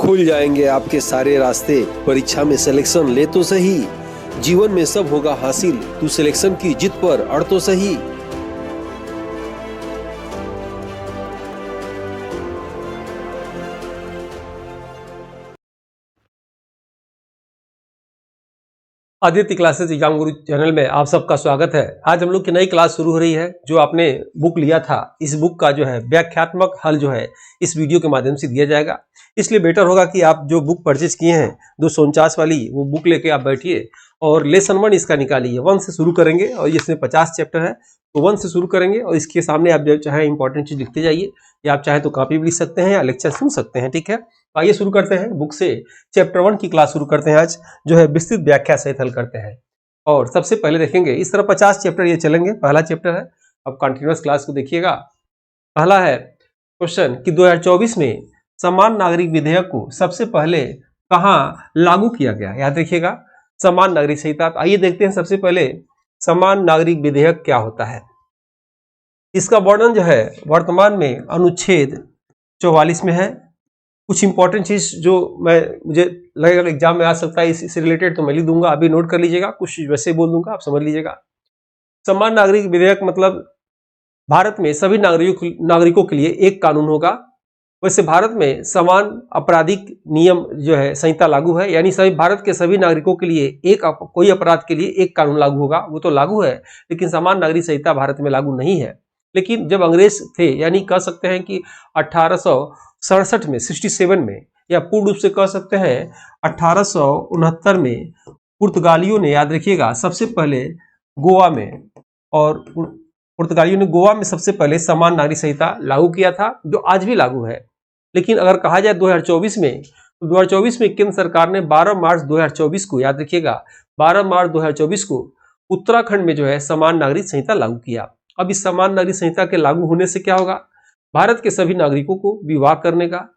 खुल जाएंगे आपके सारे रास्ते। परीक्षा में सिलेक्शन ले तो सही, जीवन में सब होगा हासिल। तू सिलेक्शन की जिद पर अड़ तो सही। आदित्य क्लासेस एग्जाम गुरु चैनल में आप सबका स्वागत है। आज हम लोग की नई क्लास शुरू हो रही है। जो आपने बुक लिया था, इस बुक का जो है व्याख्यात्मक हल जो है इस वीडियो के माध्यम से दिया जाएगा। इसलिए बेटर होगा कि आप जो बुक परचेज किए हैं 249 वाली, वो बुक लेके आप बैठिए और लेसन 1 इसका निकालिए। 1 से शुरू करेंगे और इसमें 50 चैप्टर है, तो 1 से शुरू करेंगे और इसके सामने आप जो चाहे इंपॉर्टेंट चीज लिखते जाइए, या आप चाहे तो कॉपी भी लिख सकते हैं या लेक्चर सुन सकते हैं। ठीक है, आइए शुरू करते हैं बुक से। चैप्टर 1 की क्लास शुरू करते हैं। आज जो है विस्तृत व्याख्या सहित हल करते हैं और सबसे पहले देखेंगे इस तरह 50 चैप्टर ये चलेंगे। पहला चैप्टर है, अब कंटिन्यूअस क्लास को देखिएगा। पहला है क्वेश्चन कि 2024 में समान नागरिक विधेयक को सबसे पहले कहां लागू किया गया। याद रखिएगा, समान नागरिक संहिता। आइए देखते हैं सबसे पहले समान नागरिक विधेयक क्या होता है। इसका वर्णन जो है वर्तमान में अनुच्छेद 44 में है। कुछ इंपॉर्टेंट चीज जो मुझे लगेगा एग्जाम में आ सकता है इससे रिलेटेड, तो मैं लिख दूंगा, अभी नोट कर लीजिएगा। कुछ वैसे बोल दूंगा, आप समझ लीजिएगा। समान नागरिक विधेयक मतलब भारत में सभी नागरिकों के लिए एक कानून होगा। वैसे भारत में समान आपराधिक नियम जो है संहिता लागू है, यानी सभी भारत के सभी नागरिकों के लिए कोई अपराध के लिए एक कानून लागू होगा, वो तो लागू है। लेकिन समान नागरिक संहिता भारत में लागू नहीं है। लेकिन जब अंग्रेज थे, यानी कह सकते हैं कि 1867 में 67 में, या पूर्ण रूप से कह सकते हैं 1869 में पुर्तगालियों ने, याद रखिएगा, सबसे पहले गोवा में, और पुर्तगालियों ने गोवा में सबसे पहले समान नागरिक संहिता लागू किया था, जो आज भी लागू है। लेकिन अगर कहा जाए 2024 में, तो 2024 में केंद्र सरकार ने 12 मार्च 2024 को, याद रखिएगा 12 मार्च 2024 को उत्तराखंड में जो है समान नागरिक संहिता लागू किया। अब इस समान नागरिक संहिता के लागू होने से क्या होगा, भारत के सभी नागरिकों को विवाह करने का,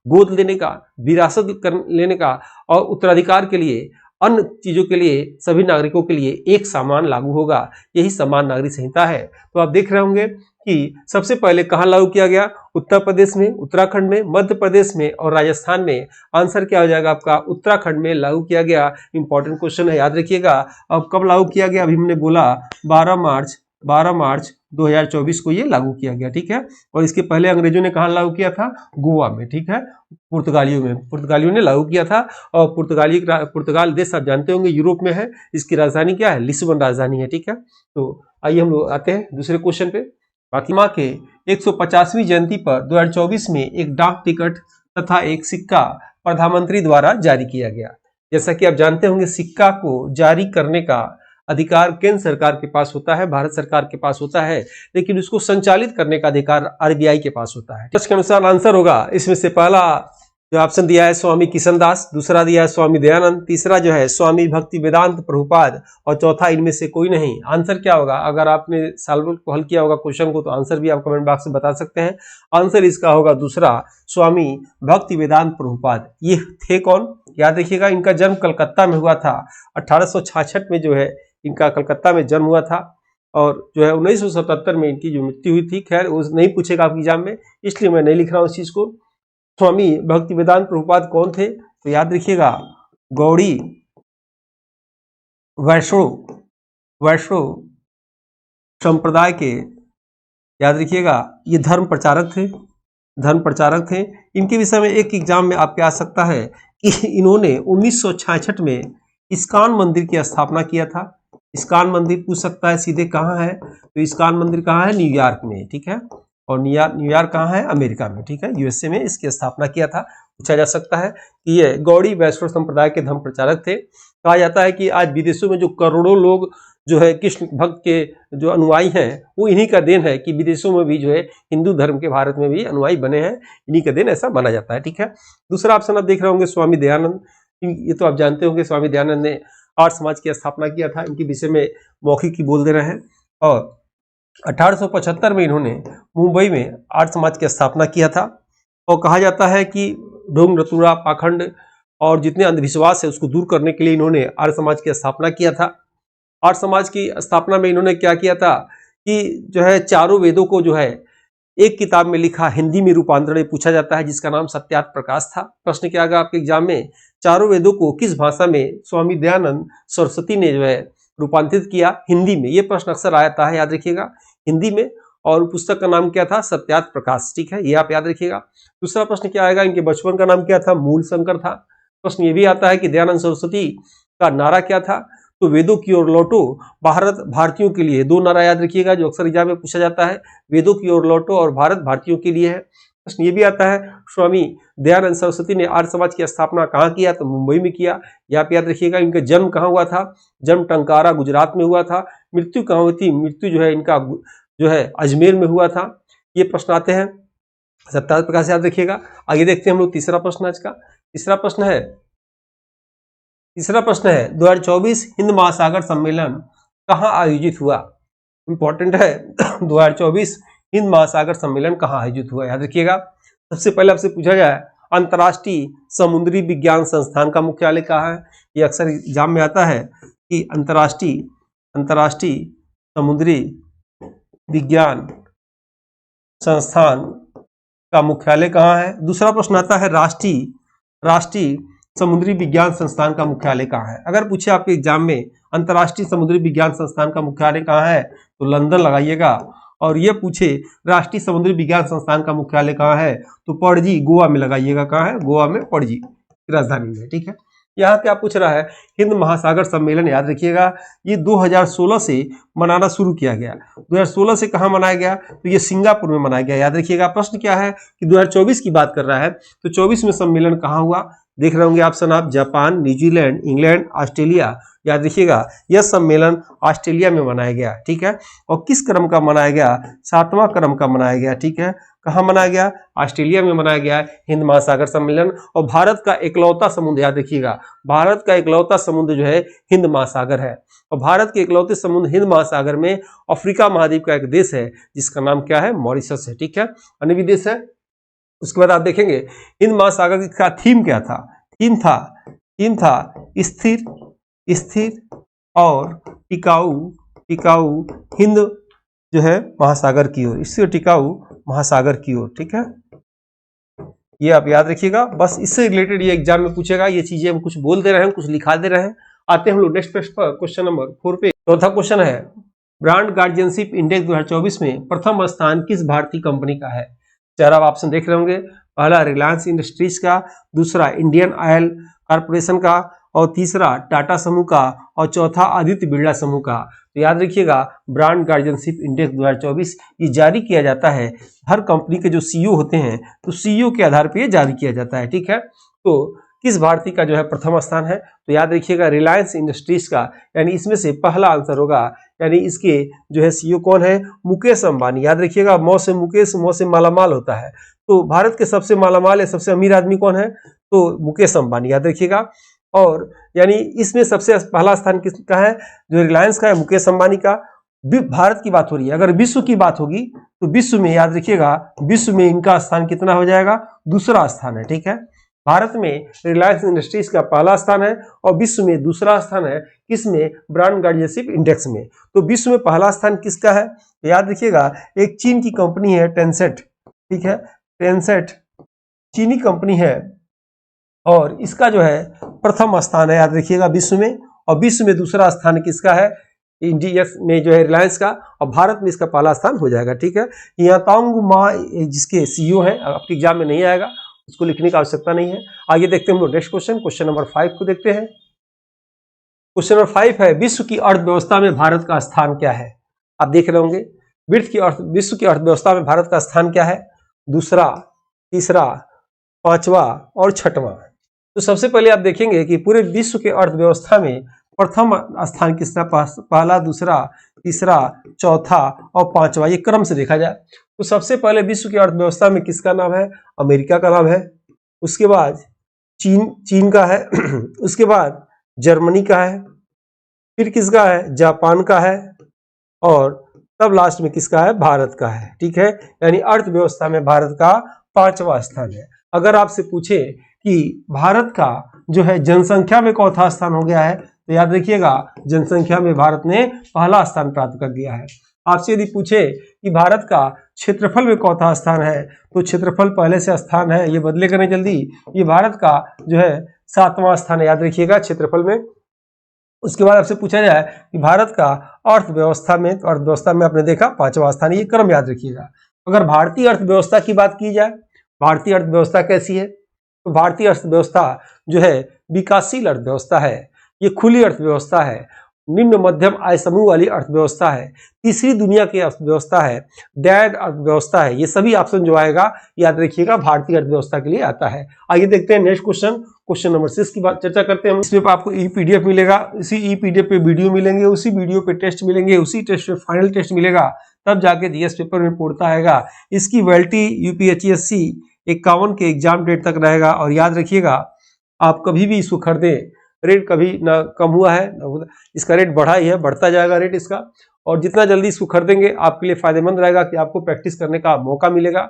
गोद लेने का, विरासत लेने का और उत्तराधिकार के लिए, अन्य चीजों के लिए सभी नागरिकों के लिए एक समान लागू होगा। यही समान नागरिक संहिता है। तो आप देख रहे होंगे कि सबसे पहले कहां लागू किया गया, उत्तर प्रदेश में, उत्तराखंड में, मध्य प्रदेश में और राजस्थान में। आंसर क्या हो जाएगा आपका, उत्तराखंड में लागू किया गया। इंपॉर्टेंट क्वेश्चन है, याद रखिएगा। अब कब लागू किया गया, अभी हमने बोला 12 मार्च 2024 को ये लागू किया गया। ठीक है, और इसके पहले अंग्रेजों ने कहां लागू किया था, गोवा में। ठीक है, पुर्तगालियों ने लागू किया था। और पुर्तगाल देश आप जानते होंगे यूरोप में है। इसकी राजधानी क्या है, लिस्बन राजधानी है। ठीक है, तो आइए हम लोग आते हैं दूसरे क्वेश्चन पे। फातिमा के 150वीं जयंती पर 2024 में एक डाक टिकट तथा एक सिक्का प्रधानमंत्री द्वारा जारी किया गया। जैसा कि आप जानते होंगे, सिक्का को जारी करने का अधिकार केंद्र सरकार के पास होता है, भारत सरकार के पास होता है, लेकिन उसको संचालित करने का अधिकार आरबीआई के पास होता है। इसके अनुसार आंसर होगा, इसमें से पहला जो ऑप्शन दिया है स्वामी किशनदास, दूसरा दिया है स्वामी दयानंद, तीसरा जो है स्वामी भक्ति वेदांत प्रभुपाद और चौथा इनमें से कोई नहीं। आंसर क्या होगा, अगर आपने सॉल्वर को हल किया होगा क्वेश्चन को, तो आंसर भी आप कमेंट बॉक्स में बता सकते हैं। आंसर इसका होगा दूसरा, स्वामी भक्ति वेदांत प्रभुपाद। ये थे कौन, याद रखिएगा। इनका जन्म कलकत्ता में हुआ था। 1866 में जो है इनका कलकत्ता में जन्म हुआ था, और जो है 1977 में इनकी जो मृत्यु हुई थी। खैर वो नहीं पूछेगा आपके एग्जाम में, इसलिए मैं नहीं लिख रहा हूँ उस चीज को। स्वामी भक्ति वेदांत प्रभुपाद कौन थे, तो याद रखिएगा गौड़ी वैष्णव संप्रदाय के, याद रखिएगा, ये धर्म प्रचारक थे। इनके विषय में एक एग्जाम में आपके आ सकता है कि इन्होंने 1966 में इस्कॉन मंदिर की स्थापना किया था। इस्कॉन मंदिर पूछ सकता है सीधे कहाँ है, तो इस्कॉन मंदिर कहाँ है, न्यूयॉर्क में। ठीक है, और न्यूयॉर्क कहाँ है, अमेरिका में। ठीक है, यूएसए में इसकी स्थापना किया था। पूछा जा सकता है कि ये गौड़ी वैष्णव संप्रदाय के धर्म प्रचारक थे। कहा जाता है कि आज विदेशों में जो करोड़ों लोग जो है कृष्ण भक्त के जो अनुयायी हैं, वो इन्हीं का देन है कि विदेशों में भी जो है हिंदू धर्म के भारत में भी अनुयायी बने हैं, इन्हीं का देन, ऐसा माना जाता है। ठीक है, दूसरा ऑप्शन आप देख रहे होंगे स्वामी दयानंद। ये तो आप जानते होंगे स्वामी दयानंद ने आर्य समाज की स्थापना किया था। इनके विषय में मौखिक ही बोल दे रहे हैं। और 1875 में इन्होंने मुंबई में आर्य समाज की स्थापना किया था। और कहा जाता है कि ढोंग रतुड़ा पाखंड और जितने अंधविश्वास है उसको दूर करने के लिए इन्होंने आर्य समाज की स्थापना किया था। आर्य समाज की स्थापना में इन्होंने क्या किया था कि जो है चारों वेदों को जो है एक किताब में लिखा हिंदी में रूपांतरण पूछा जाता है जिसका नाम सत्यार्थ प्रकाश था। प्रश्न क्या आएगा आपके एग्जाम में, चारों वेदों को किस भाषा में स्वामी दयानंद सरस्वती ने जो है रूपांतरित किया, हिंदी में। ये प्रश्न अक्सर आता है, याद रखिएगा, हिंदी में। और पुस्तक का नाम क्या था, सत्यार्थ प्रकाश, ठीक है, ये आप याद रखिएगा। दूसरा प्रश्न क्या आएगा, इनके बचपन का नाम क्या था, मूल शंकर था। प्रश्न ये भी आता है कि दयानंद सरस्वती का नारा क्या था, तो वेदों की ओर लौटो भारत भारतीयों के लिए। दो नारा याद रखिएगा जो अक्सर एग्जाम में पूछा जाता है, वेदों की ओर लौटो और भारत भारतीयों के लिए है। प्रश्न ये भी आता है स्वामी दयानंद सरस्वती ने आर्य समाज की स्थापना कहाँ किया, तो मुंबई में किया, यह आप याद रखिएगा। इनका जन्म कहाँ हुआ था, जन्म टंकारा गुजरात में हुआ था। मृत्यु कहाँ हुई थी, मृत्यु जो है इनका जो है अजमेर में हुआ था। ये प्रश्न आते हैं, सत्यार्थ प्रकाश याद रखिएगा। आगे देखते हैं हम लोग तीसरा प्रश्न आज का। तीसरा प्रश्न है 2024 हिंद महासागर सम्मेलन कहाँ आयोजित हुआ। इंपॉर्टेंट है 2024 हिंद महासागर सम्मेलन कहाँ आयोजित हुआ, याद रखिएगा। सबसे पहले आपसे पूछा जाए अंतर्राष्ट्रीय समुद्री विज्ञान संस्थान का मुख्यालय कहाँ है। ये अक्सर एग्जाम में आता है कि अंतर्राष्ट्रीय समुद्री विज्ञान संस्थान का मुख्यालय कहाँ है। दूसरा प्रश्न आता है राष्ट्रीय समुद्री विज्ञान संस्थान का मुख्यालय कहाँ है। अगर पूछे आपके एग्जाम में अंतर्राष्ट्रीय समुद्री विज्ञान संस्थान का मुख्यालय कहाँ है, तो लंदन लगाइएगा। और ये पूछे राष्ट्रीय समुद्री विज्ञान संस्थान का मुख्यालय कहाँ है, तो पणजी गोवा में लगाइएगा। कहाँ है, गोवा में, पणजी राजधानी में, ठीक है। यहाँ क्या पूछ रहा है, हिंद महासागर सम्मेलन याद रखिएगा, ये 2016 से मनाना शुरू किया गया। 2016 से कहाँ मनाया गया, तो ये सिंगापुर में मनाया गया, याद रखिएगा। प्रश्न क्या है कि 2024 की बात कर रहा है, तो 24 में सम्मेलन कहाँ हुआ, देख रहे होंगे ऑप्शन आप, जापान, न्यूजीलैंड, इंग्लैंड, ऑस्ट्रेलिया, याद रखिएगा। यह सम्मेलन ऑस्ट्रेलिया में मनाया गया, ठीक है। और किस क्रम का मनाया गया, 7वां क्रम का मनाया गया, ठीक है। कहाँ मनाया गया, ऑस्ट्रेलिया में मनाया गया हिंद महासागर सम्मेलन। और भारत का इकलौता समुद्र, याद रखिएगा, भारत का इकलौता समुद्र जो है हिंद महासागर है। और भारत के इकलौते समुद्र हिंद महासागर में अफ्रीका महाद्वीप का एक देश है जिसका नाम क्या है, मॉरिशस है, ठीक है, अन्य भी देश है। उसके बाद आप देखेंगे हिंद महासागर का थीम क्या था, थीम था स्थिर और टिकाऊ हिंद जो है महासागर की ओर, स्थिर टिकाऊ महासागर की ओर, ठीक है। ये आप याद रखिएगा, बस इससे रिलेटेड ये एग्जाम में पूछेगा। ये चीजें हम कुछ बोल दे रहे हैं, कुछ लिखा दे रहे हैं। आते हैं हम लोग नेक्स्ट पेज पर, क्वेश्चन नंबर 4 पे। चौथा क्वेश्चन है ब्रांड गार्जियनशिप इंडेक्स 2024 में प्रथम स्थान किस भारतीय कंपनी का है। चार आप ऑप्शन देख रहे होंगे, पहला रिलायंस इंडस्ट्रीज का, दूसरा इंडियन ऑयल कॉर्पोरेशन का, और तीसरा टाटा समूह का, और चौथा आदित्य बिरला समूह का। तो याद रखिएगा ब्रांड गार्जियनशिप इंडेक्स 2024 ये जारी किया जाता है, हर कंपनी के जो सीईओ होते हैं तो सीईओ के आधार पर ये जारी किया जाता है, ठीक है। तो किस भारतीय का जो है प्रथम स्थान है, तो याद रखिएगा रिलायंस इंडस्ट्रीज का, यानी इसमें से पहला आंसर होगा। यानी इसके जो है सीईओ कौन है, मुकेश अंबानी, याद रखिएगा। मौ से मुकेश, मौ से मालामाल होता है, तो भारत के सबसे मालामाल या सबसे अमीर आदमी कौन है, तो मुकेश अंबानी, याद रखिएगा। और यानी इसमें सबसे पहला स्थान किसका है, जो रिलायंस का है, मुकेश अंबानी का। भारत की बात हो रही है, अगर विश्व की बात होगी तो विश्व में याद रखिएगा, विश्व में इनका स्थान कितना हो जाएगा, दूसरा स्थान है, ठीक है। भारत में रिलायंस इंडस्ट्रीज का पहला स्थान है और विश्व में दूसरा स्थान है, किसमें, ब्रांड गार्जियनशिप इंडेक्स में। तो विश्व में पहला स्थान किसका है, तो याद रखिएगा एक चीन की कंपनी है टेंसेंट, ठीक है, टेंसेंट चीनी कंपनी है और इसका जो है प्रथम स्थान है, याद रखिएगा, विश्व में। और विश्व में दूसरा स्थान किसका है, इंडिया में जो है रिलायंस का, और भारत में इसका पहला स्थान हो जाएगा, ठीक है। यातांग मा जिसके सीईओ हैं, आपके एग्जाम में नहीं आएगा, उसको लिखने की आवश्यकता नहीं है। आगे देखते हैं हम लोग नेक्स्ट क्वेश्चन, क्वेश्चन नंबर 5 को देखते हैं। क्वेश्चन नंबर 5 है विश्व की अर्थव्यवस्था में भारत का स्थान क्या है। आप देख रहे होंगे विश्व की अर्थव्यवस्था में भारत का स्थान क्या है, दूसरा, तीसरा, पांचवा और छठवां। तो सबसे पहले आप देखेंगे कि पूरे विश्व के अर्थव्यवस्था में प्रथम स्थान किसका, पहला, दूसरा, तीसरा, चौथा और पांचवा, ये क्रम से देखा जाए तो सबसे पहले विश्व की अर्थव्यवस्था में किसका नाम है, अमेरिका का नाम है। उसके बाद चीन का है उसके बाद जर्मनी का है, फिर किसका है, जापान का है, और तब लास्ट में किसका है, भारत का है, ठीक है। यानी अर्थव्यवस्था में भारत का 5वां स्थान है। अगर आपसे पूछे कि भारत का जो है जनसंख्या में चौथा स्थान हो गया है, तो याद रखिएगा जनसंख्या में भारत ने पहला स्थान प्राप्त कर दिया है। आपसे यदि पूछे कि भारत का क्षेत्रफल में चौथा स्थान है, तो क्षेत्रफल पहले से स्थान है, ये बदले करें जल्दी। ये भारत का जो है 7वां स्थान है, याद रखिएगा क्षेत्रफल में। उसके बाद आपसे पूछा जाए कि भारत का अर्थव्यवस्था में, तो अर्थव्यवस्था में आपने देखा 5वां स्थान, ये क्रम याद रखिएगा। अगर भारतीय अर्थव्यवस्था की बात की जाए, भारतीय अर्थव्यवस्था कैसी है, तो भारतीय अर्थव्यवस्था जो है विकासशील अर्थव्यवस्था है, ये खुली अर्थव्यवस्था है, निम्न मध्यम आय समूह वाली अर्थव्यवस्था है, तीसरी दुनिया की अर्थव्यवस्था है, दयाद अर्थव्यवस्था है। ये सभी ऑप्शन जो आएगा याद रखिएगा भारतीय अर्थव्यवस्था के लिए आता है। आइए देखते हैं नेक्स्ट क्वेश्चन, क्वेश्चन नंबर 6 की बात चर्चा करते हैं। इसमें आपको ई पीडीएफ मिलेगा, इसी ई पीडीएफ पे वीडियो मिलेंगे, उसी वीडियो पे टेस्ट मिलेंगे, उसी टेस्ट पे फाइनल टेस्ट मिलेगा, तब जाके जीएस पेपर में पूर्णता आएगा। इसकी वैलिडिटी यूपीएचएससी 51 के एग्जाम डेट तक रहेगा। और याद रखिएगा आप कभी भी इसको खरीदें, रेट कभी ना कम हुआ है ना, इसका रेट बढ़ा ही है, बढ़ता जाएगा रेट इसका। और जितना जल्दी इसको खरीदेंगे आपके लिए फायदेमंद रहेगा कि आपको प्रैक्टिस करने का मौका मिलेगा,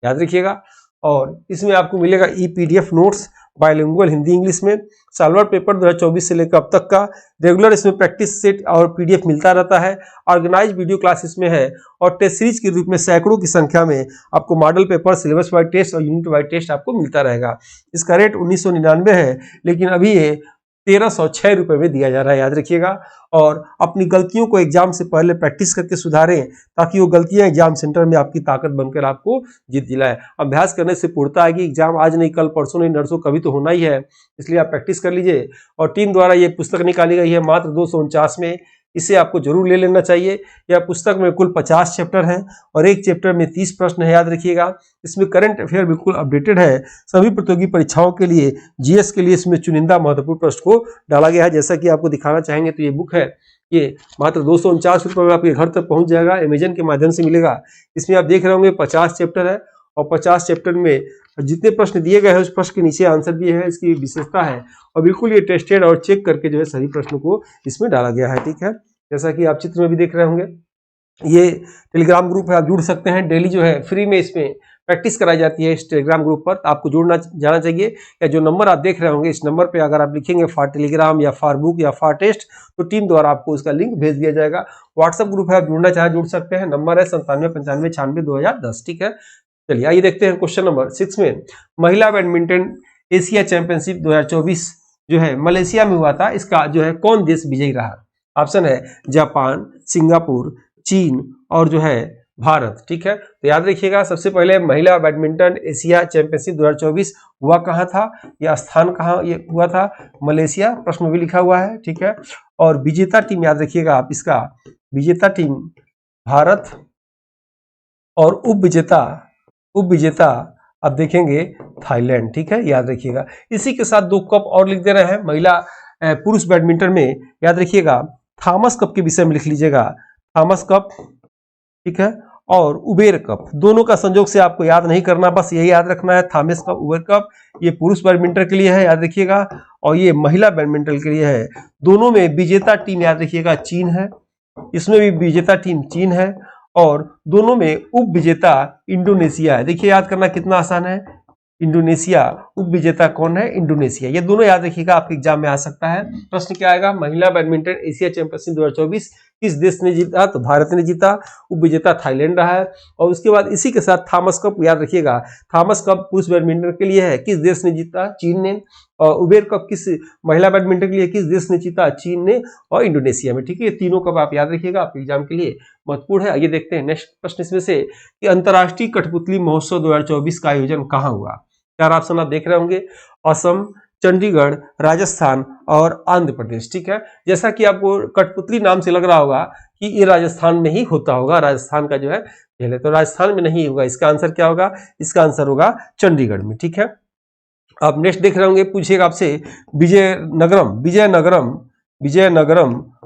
याद रखिएगा। और इसमें आपको मिलेगा e PDF notes bilingual Hindi English में, सॉल्वर पेपर 2024 से लेकर अब तक का, रेगुलर इसमें प्रैक्टिस सेट और पीडीएफ मिलता रहता है, ऑर्गेनाइज वीडियो क्लास इसमें है, और टेस्ट सीरीज के रूप में सैकड़ों की संख्या में आपको model paper, syllabus wise test और यूनिट वाइज टेस्ट आपको मिलता रहेगा। इसका रेट 1999 है, लेकिन अभी ये 1306 रुपये में दिया जा रहा है, याद रखिएगा। और अपनी गलतियों को एग्जाम से पहले प्रैक्टिस करके सुधारें, ताकि वो गलतियां एग्जाम सेंटर में आपकी ताकत बनकर आपको जीत दिलाए। अभ्यास करने से पूर्णता आएगी, एग्जाम आज नहीं कल परसों नहीं नरसों कभी तो होना ही है, इसलिए आप प्रैक्टिस कर लीजिए। और टीम द्वारा ये पुस्तक निकाली गई है मात्र 249 में, इसे आपको जरूर ले लेना चाहिए। यह पुस्तक में कुल 50 चैप्टर हैं और एक चैप्टर में 30 प्रश्न है, याद रखिएगा। इसमें करंट अफेयर बिल्कुल अपडेटेड है, सभी प्रतियोगी परीक्षाओं के लिए, जीएस के लिए इसमें चुनिंदा महत्वपूर्ण प्रश्न को डाला गया है। जैसा कि आपको दिखाना चाहेंगे तो ये बुक है, ये मात्र 249 रुपये में आपके घर तक पहुंच जाएगा, अमेजन के माध्यम से मिलेगा। इसमें आप देख रहे होंगे 50 चैप्टर है, और 50 चैप्टर में जितने प्रश्न दिए गए हैं उस प्रश्न के नीचे आंसर दिए हैं, इसकी विशेषता है। और बिल्कुल ये टेस्टेड और चेक करके जो है सभी प्रश्नों को इसमें डाला गया है, ठीक है। जैसा कि आप चित्र में भी देख रहे होंगे, ये टेलीग्राम ग्रुप है, आप जुड़ सकते हैं। डेली जो है फ्री में इसमें प्रैक्टिस कराई जाती है इस टेलीग्राम ग्रुप पर, आपको जुड़ना जाना चाहिए। या जो नंबर आप देख रहे होंगे, इस नंबर पे अगर आप लिखेंगे फॉर टेलीग्राम या फॉर बुक या फॉर टेस्ट, तो टीम द्वारा आपको उसका लिंक भेज दिया जाएगा। व्हाट्सएप ग्रुप है, आप जुड़ना चाहे जुड़ सकते हैं, नंबर है 9795962010, ठीक है। चलिए आइए देखते हैं क्वेश्चन नंबर 6 में। महिला बैडमिंटन एशिया चैंपियनशिप 2024 जो है मलेशिया में हुआ था, इसका जो है कौन देश विजयी रहा? ऑप्शन है जापान, सिंगापुर, चीन और जो है भारत, ठीक है। तो याद रखिएगा, सबसे पहले महिला बैडमिंटन एशिया चैंपियनशिप 2024 हुआ कहाँ था, यह स्थान कहाँ ये हुआ था? मलेशिया, प्रश्न में भी लिखा हुआ है, ठीक है। और विजेता टीम याद रखिएगा आप, इसका विजेता टीम भारत और उपविजेता आप देखेंगे थाईलैंड, ठीक है, याद रखिएगा। इसी के साथ 2 कप और लिख दे रहे हैं। महिला पुरुष बैडमिंटन में याद रखिएगा थॉमस कप के विषय में लिख लीजिएगा, थॉमस कप, ठीक है, और उबेर कप। दोनों का संयोग से आपको याद नहीं करना, बस यही याद रखना है, थॉमस कप, उबेर कप। ये पुरुष बैडमिंटन के लिए है, याद रखिएगा, और ये महिला बैडमिंटन के लिए है। दोनों में विजेता टीम याद रखिएगा चीन है, इसमें भी विजेता टीम चीन है, और दोनों में उप विजेता इंडोनेशिया है। देखिए याद करना कितना आसान है, इंडोनेशिया, उप विजेता कौन है? इंडोनेशिया। ये दोनों याद रखिएगा, आपके एग्जाम में आ सकता है। प्रश्न क्या आएगा? महिला बैडमिंटन एशिया चैंपियनशिप 2024 किस देश ने जीता? तो भारत ने जीता, उप विजेता थाईलैंड रहा है। और उसके बाद इसी के साथ थॉमस कप याद रखिएगा, थॉमस कप पुरुष बैडमिंटन के लिए है, किस देश ने जीता? चीन ने। और उबेर कप किस महिला बैडमिंटन के लिए किस देश ने जीता? चीन ने और इंडोनेशिया में, ठीक है। ये तीनों कप आप याद रखिएगा, आपके एग्जाम के लिए महत्वपूर्ण है। आइए देखते हैं नेक्स्ट प्रश्न इसमें से कि अंतर्राष्ट्रीय कठपुतली महोत्सव 2024 का आयोजन कहाँ हुआ? 4 ऑप्शन आप देख रहे होंगे, असम, चंडीगढ़, राजस्थान और आंध्र प्रदेश, ठीक है। जैसा कि आपको कठपुतली नाम से लग रहा होगा कि ये राजस्थान में ही होता होगा, राजस्थान का जो है खेल है, तो राजस्थान में नहीं होगा। इसका आंसर क्या होगा? इसका आंसर होगा चंडीगढ़ में, ठीक है। आप नेक्स्ट देख रहे होंगे, पूछिएगा आपसे विजयनगरम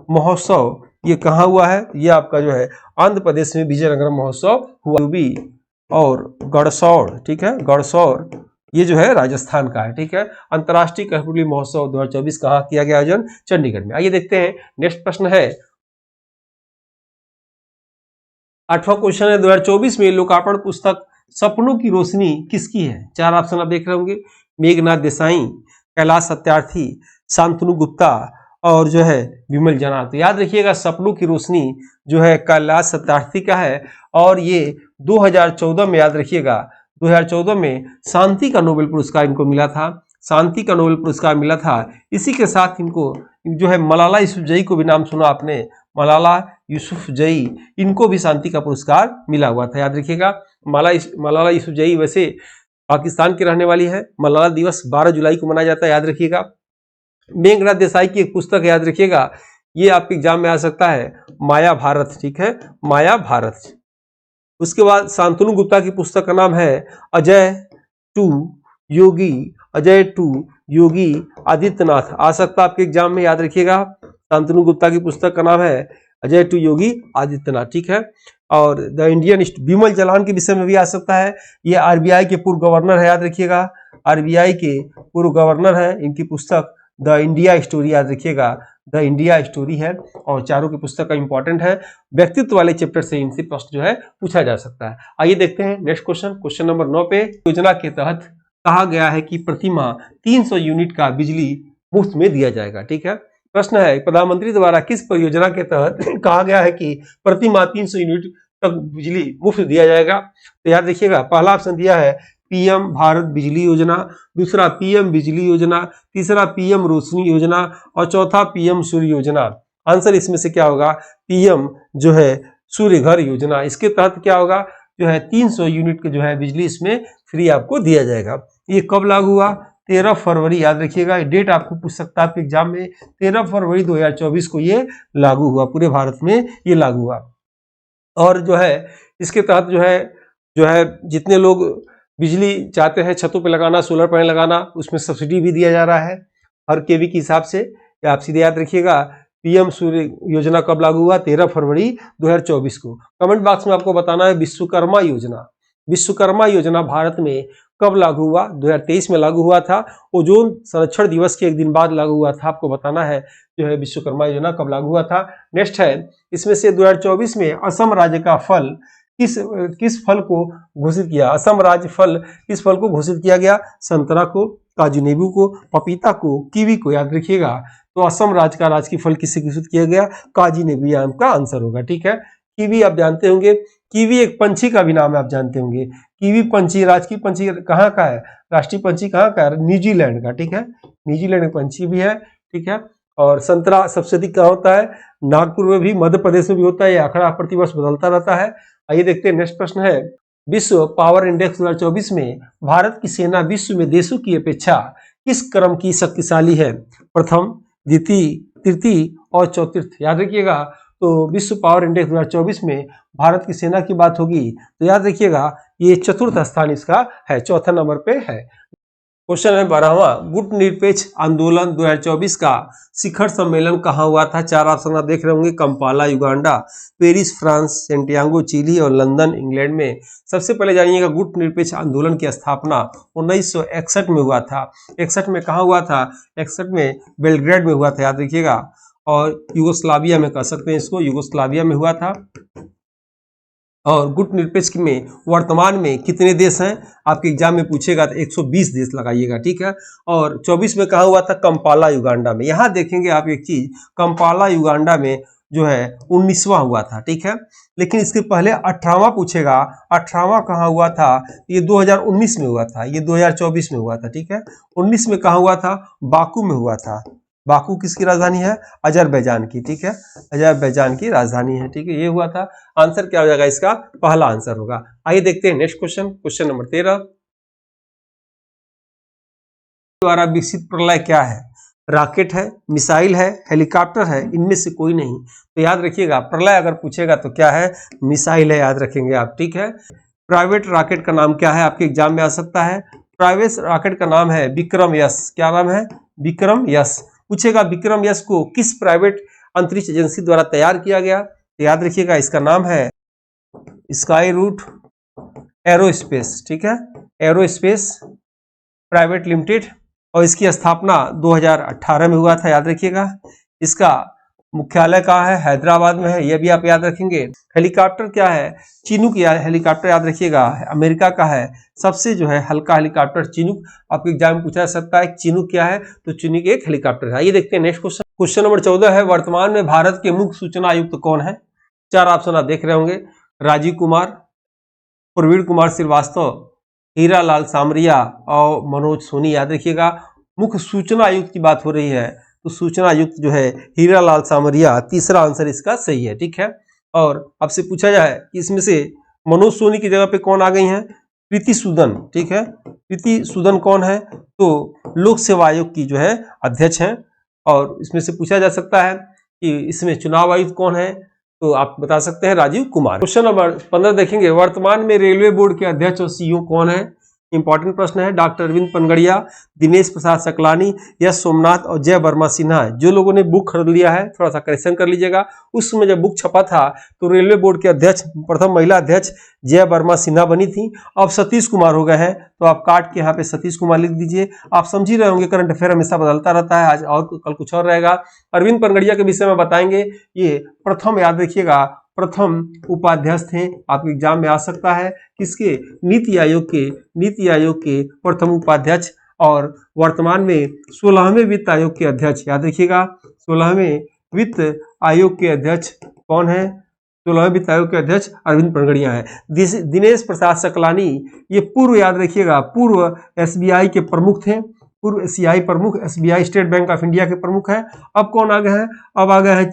महोत्सव ये कहाँ हुआ है? ये आपका जो है आंध्र प्रदेश में विजयनगरम महोत्सव हुआ। भी और गढ़सौड़, ठीक है, गढ़सौड़ ये जो है राजस्थान का है, ठीक है। अंतर्राष्ट्रीय कठपुतली महोत्सव 2024 कहाँ किया गया आयोजन? चंडीगढ़ में। आइए देखते हैं नेक्स्ट प्रश्न है 8वां क्वेश्चन है, 2024 में लोकार्पण पुस्तक सपनों की रोशनी किसकी है? 4 ऑप्शन आप देख रहे होंगे, मेघनाथ देसाई, कैलाश सत्यार्थी, शांतनु गुप्ता और जो है विमल जना। तो याद रखिएगा सपनों की रोशनी जो है कैलाश सत्यार्थी का है और ये 2014 में, याद रखिएगा 2014 में शांति का नोबेल पुरस्कार इनको मिला था, शांति का नोबेल पुरस्कार मिला था। इसी के साथ इनको जो है मलाला यूसुफजई को भी नाम सुना आपने, मलाला यूसुफजई, इनको भी शांति का पुरस्कार मिला हुआ था। याद रखिएगा मलाला यूसुफजई वैसे पाकिस्तान की रहने वाली है। मलाला दिवस 12 जुलाई को मनाया जाता है, याद रखिएगा। मेघनाथ देसाई की एक पुस्तक याद रखिएगा, ये आपके एग्जाम में आ सकता है, माया भारत, ठीक है, माया भारत। उसके बाद शांतनु गुप्ता की पुस्तक का नाम है अजय टू योगी, अजय टू योगी आदित्यनाथ, आ सकता है आपके एग्जाम में, याद रखिएगा। शांतनु गुप्ता की पुस्तक का नाम है अजय टू योगी आदित्यनाथ, ठीक है। और द इंडियन विमल जलान के विषय में भी आ सकता है, ये आरबीआई के पूर्व गवर्नर है, याद रखिएगा, आरबीआई के पूर्व गवर्नर है। इनकी पुस्तक द इंडिया स्टोरी, याद रखिएगा, द इंडिया स्टोरी है और चारों की पुस्तक का इंपॉर्टेंट है। व्यक्तित्व वाले चैप्टर से इनसे प्रश्न जो है पूछा जा सकता है। आइए देखते हैं नेक्स्ट क्वेश्चन, क्वेश्चन नंबर 9 पे। योजना के तहत कहा गया है कि प्रति माह 300 यूनिट का बिजली मुफ्त में दिया जाएगा, ठीक है। प्रश्न है प्रधानमंत्री द्वारा किस परियोजना के तहत कहा गया है कि प्रति माह 300 यूनिट तक बिजली मुफ्त दिया जाएगा। तो याद रखिएगा, पहला ऑप्शन दिया है पीएम भारत बिजली योजना, दूसरा पीएम बिजली योजना, तीसरा पीएम रोशनी योजना और चौथा पीएम सूर्य योजना। आंसर इसमें से क्या होगा, पीएम जो है सूर्य घर योजना। इसके तहत क्या होगा, जो है 300 यूनिट के जो है बिजली इसमें फ्री आपको दिया जाएगा। ये कब लागू हुआ, 13 फरवरी, याद रखिएगा, डेट आपको पूछ सकता है आपके एग्जाम में, 13 फरवरी 2024 को ये लागू हुआ, पूरे भारत में ये लागू हुआ। और जो है इसके तहत जो है जितने लोग बिजली चाहते हैं छतों पे लगाना, सोलर पैनल लगाना, उसमें सब्सिडी भी दिया जा रहा है हर केवी के हिसाब से। या आप सीधे याद रखिएगा, पीएम सूर्य योजना कब लागू हुआ, 13 फरवरी 2024 को। कमेंट बॉक्स में आपको बताना है विश्वकर्मा योजना, विश्वकर्मा योजना भारत में कब लागू हुआ, 2023 में लागू हुआ था। ओजोन संरक्षण दिवस के एक दिन बाद लागू हुआ था, आपको बताना है जो है विश्वकर्मा योजना कब लागू हुआ था। नेक्स्ट है, इसमें से 2024 में असम राज्य का फल किस फल को घोषित किया, असम राज्य फल किस फल को घोषित किया गया, संतरा को, काजू नींबू को, पपीता को, कीवी को, याद रखिएगा। तो असम राज्य का राजकीय फल किससे घोषित किया गया, काजू नींबू आपका आंसर होगा, ठीक है। कीवी आप जानते होंगे, कीवी एक पंछी का भी नाम है, आप जानते होंगे। कीवी पंछी राजकीय पंछी कहाँ का है, राष्ट्रीय पंछी कहाँ का है, न्यूजीलैंड का, ठीक है, न्यूजीलैंड का पंछी भी है, ठीक है। और संतरा सबसे अधिक कहाँ होता है, नागपुर में भी, मध्य प्रदेश में भी होता है। ये आंकड़ा प्रतिवर्ष बदलता रहता है। आइए देखते हैं नेक्स्ट प्रश्न है, विश्व पावर इंडेक्स 2024 में भारत की सेना विश्व में देशों की अपेक्षा किस क्रम की शक्तिशाली है, प्रथम, द्वितीय, तृतीय और चौतीर्थ। याद रखिएगा, तो विश्व पावर इंडेक्स 2024 में भारत की सेना की बात होगी तो याद रखिएगा ये चतुर्थ स्थान इसका है, चौथा नंबर पे है। क्वेश्चन है 12वां, गुट निरपेक्ष आंदोलन 2024 का शिखर सम्मेलन कहाँ हुआ था। चार ऑप्शन आप देख रहे होंगे, Kampala Uganda, Paris France, Santiago chilli और लंदन इंग्लैंड में। सबसे पहले जानिएगा, गुट निरपेक्ष आंदोलन की स्थापना 1961 में हुआ था। 61 में कहाँ हुआ था, 61 में बेलग्रेड में हुआ था, याद रखिएगा। और युगोस्लाविया में कह सकते हैं इसको, युगोस्लाविया में हुआ था। और गुट निरपेक्ष में वर्तमान में कितने देश हैं, आपके एग्जाम में पूछेगा तो 120 देश लगाइएगा, ठीक है। और 24 में कहाँ हुआ था, कंपाला युगांडा में। यहाँ देखेंगे आप एक चीज, कंपाला युगांडा में जो है 19वां हुआ था, ठीक है। लेकिन इसके पहले 18वां पूछेगा, 18वां कहाँ हुआ था, ये 2019 में हुआ था, ये 2024 में हुआ था, ठीक है। 19 में कहाँ हुआ था, बाकू में हुआ था। बाकू किसकी राजधानी है, अजरबैजान की, ठीक है, अजरबैजान की राजधानी है, ठीक है, ये हुआ था। आंसर क्या हो जाएगा इसका, पहला आंसर होगा। आइए देखते हैं नेक्स्ट क्वेश्चन, क्वेश्चन नंबर 13, द्वारा विकसित प्रलय क्या है, रॉकेट है, मिसाइल है, हेलीकॉप्टर है, इनमें से कोई नहीं। तो याद रखिएगा, प्रलय अगर पूछेगा तो क्या है, मिसाइल है, याद रखेंगे आप, ठीक है। प्राइवेट रॉकेट का नाम क्या है, आपके एग्जाम में आ सकता है। प्राइवेट रॉकेट का नाम है विक्रम यश, क्या नाम है, विक्रम यश। पूछेगा विक्रम यश को किस प्राइवेट अंतरिक्ष एजेंसी द्वारा तैयार किया गया, तो याद रखिएगा इसका नाम है स्काई रूट एरोस्पेस, ठीक है, एरोस्पेस प्राइवेट लिमिटेड। और इसकी स्थापना 2018 में हुआ था, याद रखिएगा। इसका मुख्यालय कहाँ है? हैदराबाद में है, यह भी आप याद रखेंगे। हेलीकॉप्टर क्या है? चिनूक हेलीकॉप्टर याद रखिएगा, अमेरिका का है। सबसे जो है हल्का हेलीकॉप्टर चिनूक, आपके एग्जाम में पूछा जा सकता है चिनूक क्या है, तो चिनूक एक हेलीकॉप्टर है। ये देखते हैं नेक्स्ट क्वेश्चन। क्वेश्चन नंबर 14 है, वर्तमान में भारत के मुख्य सूचना आयुक्त कौन है? 4 ऑप्शन आप देख रहे होंगे, राजीव कुमार, प्रवीण कुमार श्रीवास्तव, हीरालाल सामरिया और मनोज सोनी। याद रखिएगा, मुख्य सूचना आयुक्त की बात हो रही है तो सूचना आयुक्त जो है हीरालाल सामरिया, तीसरा आंसर इसका सही है। ठीक है, और आपसे पूछा जाए कि इसमें से मनोज सोनी की जगह पे कौन आ गई हैं? प्रीति सूदन। ठीक है, प्रीति सूदन कौन है? तो लोक सेवा आयोग की जो है अध्यक्ष हैं। और इसमें से पूछा जा सकता है कि इसमें चुनाव आयुक्त कौन है, तो आप बता सकते हैं राजीव कुमार। क्वेश्चन नंबर 15 देखेंगे, वर्तमान में रेलवे बोर्ड के अध्यक्ष और सीईओ कौन है? इंपॉर्टेंट प्रश्न है। डॉक्टर अरविंद पनगड़िया, दिनेश प्रसाद सकलानी, यश सोमनाथ और जय वर्मा सिन्हा। जो लोगों ने बुक खरीद लिया है थोड़ा सा करेक्शन कर लीजिएगा। उस समय जब बुक छपा था तो रेलवे बोर्ड के अध्यक्ष, प्रथम महिला अध्यक्ष जय वर्मा सिन्हा बनी थी। अब सतीश कुमार हो गए हैं, तो आप काट के यहाँ पे सतीश कुमार लिख दीजिए। आप समझ ही रहे होंगे, करंट अफेयर हमेशा बदलता रहता है, आज और कल कुछ और रहेगा। अरविंद पनगड़िया के विषय में बताएंगे, ये प्रथम, याद रखिएगा, प्रथम उपाध्यक्ष थे। आपके एग्जाम में आ सकता है किसके? नीति आयोग के प्रथम उपाध्यक्ष, और वर्तमान में 16वें वित्त आयोग के अध्यक्ष। याद रखिएगा, 16वें वित्त आयोग के अध्यक्ष कौन है? 16वें वित्त आयोग के अध्यक्ष अरविंद पनगड़िया है। दिनेश प्रसाद सकलानी, ये पूर्व, याद रखिएगा, पूर्व एसबीआई के प्रमुख थे, पूर्व एसबीआई प्रमुख, SBI state bank of India के प्रमुख हैं। अब कौन आ गए हैं? अब आ गए हैं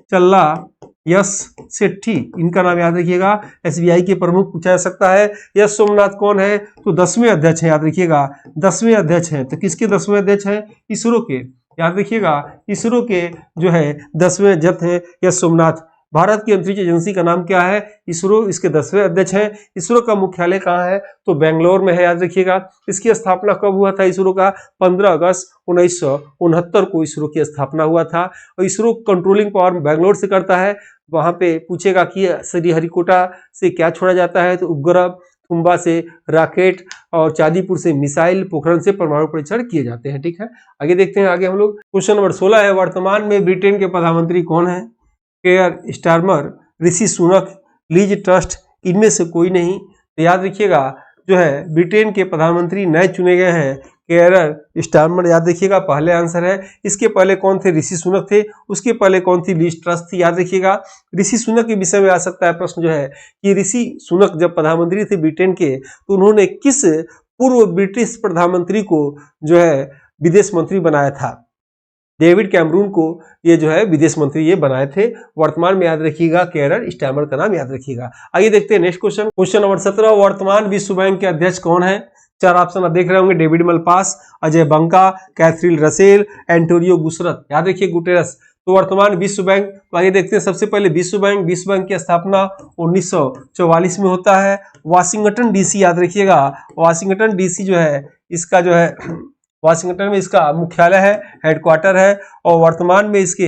चल्ला यश सेठी, इनका नाम याद रखिएगा, एसबीआई के प्रमुख पूछा जा सकता है। यश सोमनाथ कौन है? तो 10वें अध्यक्ष हैं, याद रखिएगा, 10वें अध्यक्ष हैं। तो किसके 10वें अध्यक्ष हैं? इसरो के, याद रखिएगा, इसरो के जो है 10वें अध्यक्ष हैं यश सोमनाथ। भारत की अंतरिक्ष एजेंसी का नाम क्या है? इसरो, इसके 10वें अध्यक्ष हैं। इसरो का मुख्यालय कहाँ है? तो बेंगलोर में है, याद रखिएगा। इसकी स्थापना कब हुआ था? इसरो का 15 अगस्त 1969 को इसरो की स्थापना हुआ था। और इसरो कंट्रोलिंग पावर बेंगलोर से करता है। वहां पे पूछेगा कि श्रीहरिकोटा से क्या छोड़ा जाता है, तो उपग्रह, तुम्बा से रॉकेट और चांदीपुर से मिसाइल, पोखरण से परमाणु परीक्षण किए जाते हैं। ठीक है, आगे देखते हैं। आगे हम लोग क्वेश्चन नंबर 16 है, वर्तमान में ब्रिटेन के प्रधानमंत्री कौन है? Care Starmer, Rishi Sunak, lease trust, इनमें से कोई नहीं। तो याद रखिएगा, जो है ब्रिटेन के प्रधानमंत्री नए चुने गए हैं केयर स्टारमर, याद रखिएगा, पहले आंसर है। इसके पहले कौन थे? ऋषि सुनक थे। उसके पहले कौन थी? लीज ट्रस्ट थी, याद रखिएगा। ऋषि सुनक के विषय में आ सकता है प्रश्न, जो है कि ऋषि सुनक जब प्रधानमंत्री थे ब्रिटेन के, तो उन्होंने किस पूर्व ब्रिटिश प्रधानमंत्री को जो है विदेश मंत्री बनाया था? डेविड कैमरून को ये जो है विदेश मंत्री ये बनाए थे। वर्तमान में याद रखिएगा केयर स्टारमर का नाम याद रखिएगा। आइए देखते हैं नेक्स्ट क्वेश्चन। क्वेश्चन नंबर 17, वर्तमान विश्व बैंक के अध्यक्ष कौन है? 4 ऑप्शन आप देख रहे होंगे, डेविड मलपास, अजय बंका, कैथरीन रसेल, एंटोनियो गुटरेस। याद रखिए गुटेरस। तो वर्तमान विश्व बैंक, तो आइए देखते हैं। सबसे पहले विश्व बैंक की स्थापना 1944 में होता है, वाशिंगटन डीसी, याद रखिएगा, वाशिंगटन डीसी जो है इसका जो है वाशिंगटन में इसका मुख्यालय है, हेडक्वार्टर है। और वर्तमान में इसके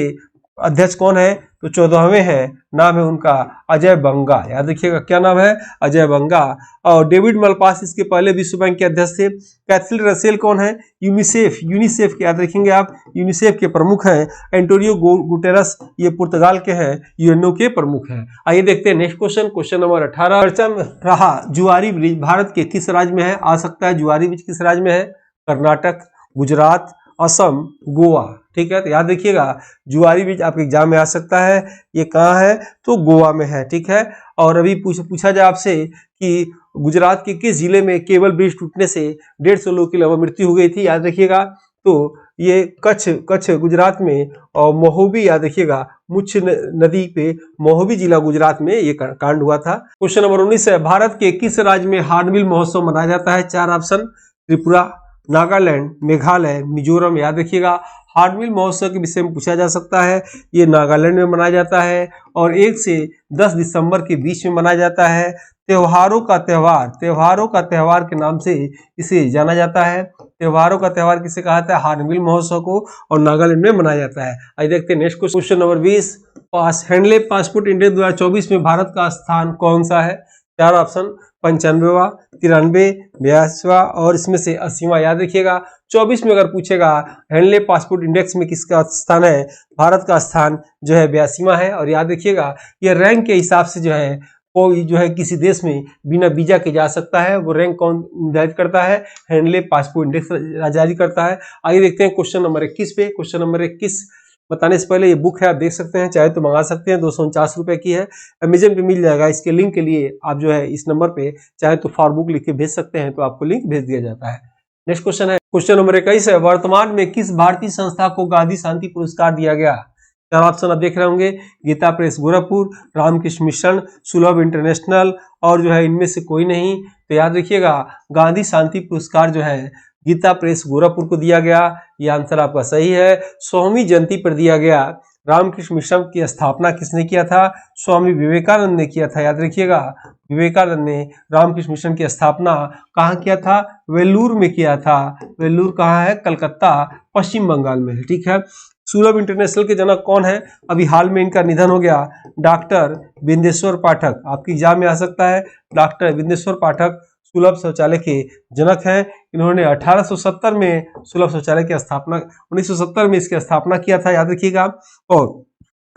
अध्यक्ष कौन है? तो 14वें हैं, नाम है उनका अजय बंगा। याद रखिएगा, क्या नाम है? अजय बंगा। और डेविड मलपास इसके पहले विश्व बैंक के अध्यक्ष थे। कैथरीन रसेल कौन है? यूनिसेफ के, याद रखेंगे आप, यूनिसेफ के प्रमुख हैं। एंटोनियो गुटेरस ये पुर्तगाल के हैं, यूएनओ के प्रमुख हैं। आइए देखते हैं नेक्स्ट क्वेश्चन। क्वेश्चन नंबर 18, चर्चा में रहा जुआरी ब्रिज भारत के किस राज्य में है? आ सकता है जुआरी ब्रिज किस राज्य में है? कर्नाटक, गुजरात, असम, गोवा। ठीक है, तो याद रखिएगा, जुआरी ब्रिज आपके एग्जाम में आ सकता है। ये कहाँ है? तो गोवा में है। ठीक है, और अभी पूछा जाए आपसे कि गुजरात के किस जिले में केबल ब्रिज टूटने से 150 लोगों की लगभग मृत्यु हो गई थी? याद रखिएगा, तो ये कच्छ गुजरात में, और महोबी, याद रखिएगा, मुछ नदी पे महोबी जिला गुजरात में ये कांड हुआ था। क्वेश्चन नंबर 19 है, भारत के किस राज्य में हार्नबिल महोत्सव मनाया जाता है? 4 ऑप्शन, त्रिपुरा, नागालैंड, मेघालय, मिजोरम। याद रखिएगा, हार्नबिल महोत्सव के विषय में पूछा जा सकता है। ये नागालैंड में मनाया जाता है और 1 से 10 दिसंबर के बीच में मनाया जाता है। त्योहारों का त्यौहार के नाम से इसे जाना जाता है। त्योहारों का त्यौहार किसे कहा जाता है? हार्नबिल महोत्सव को, और नागालैंड में मनाया जाता है। आइए देखते हैं next question number 20, handle passport India 2024 में भारत का स्थान कौन सा है? 4 ऑप्शन, 95वां, 93, 82वां और इसमें से 80वां याद रखिएगा। 24 में अगर पूछेगा हेनले पासपोर्ट इंडेक्स में किसका स्थान है, भारत का स्थान जो है 82वां है। और याद रखिएगा ये रैंक के हिसाब से जो है कोई जो है किसी देश में बिना वीजा के जा सकता है, वो रैंक कौन निर्धारित करता है, हेनले पासपोर्ट इंडेक्स जारी करता है। आइए देखते हैं क्वेश्चन नंबर 21 पे। क्वेश्चन नंबर 21 बताने से पहले ये बुक है, आप देख सकते हैं, चाहे तो मंगा सकते हैं, 249 रुपए की है, अमेजन पे मिल जाएगा। इसके लिंक के लिए आप जो है इस नंबर पे चाहे तो फॉर बुक लिख के भेज सकते हैं, तो आपको लिंक भेज दिया जाता है। नेक्स्ट क्वेश्चन है, क्वेश्चन नंबर 21 है, वर्तमान में किस भारतीय संस्था को गांधी शांति पुरस्कार दिया गया? चार ऑप्शन आप देख रहे होंगे, गीता प्रेस गोरखपुर, रामकृष्ण मिशन, सुलभ इंटरनेशनल और जो है इनमें से कोई नहीं। तो याद रखिएगा गांधी शांति पुरस्कार जो है गीता प्रेस गोरखपुर को दिया गया, ये आंसर आपका सही है। 100वीं जयंती पर दिया गया। रामकृष्ण मिशन की स्थापना किसने किया था? स्वामी विवेकानंद ने किया था। याद रखिएगा विवेकानंद ने रामकृष्ण मिशन की स्थापना कहाँ किया था? वेल्लूर में किया था। वेल्लूर कहाँ है? कलकत्ता, पश्चिम बंगाल में है। ठीक है। सुलभ इंटरनेशनल के जनक कौन है? अभी हाल में इनका निधन हो गया, डॉक्टर बिंदेश्वर पाठक। आपकी एग्जाम में आ सकता है, डॉक्टर बिंदेश्वर पाठक सुलभ शौचालय के जनक हैं। इन्होंने 1870 में सुलभ शौचालय की स्थापना, 1970 में इसकी स्थापना किया था, याद रखिएगा। और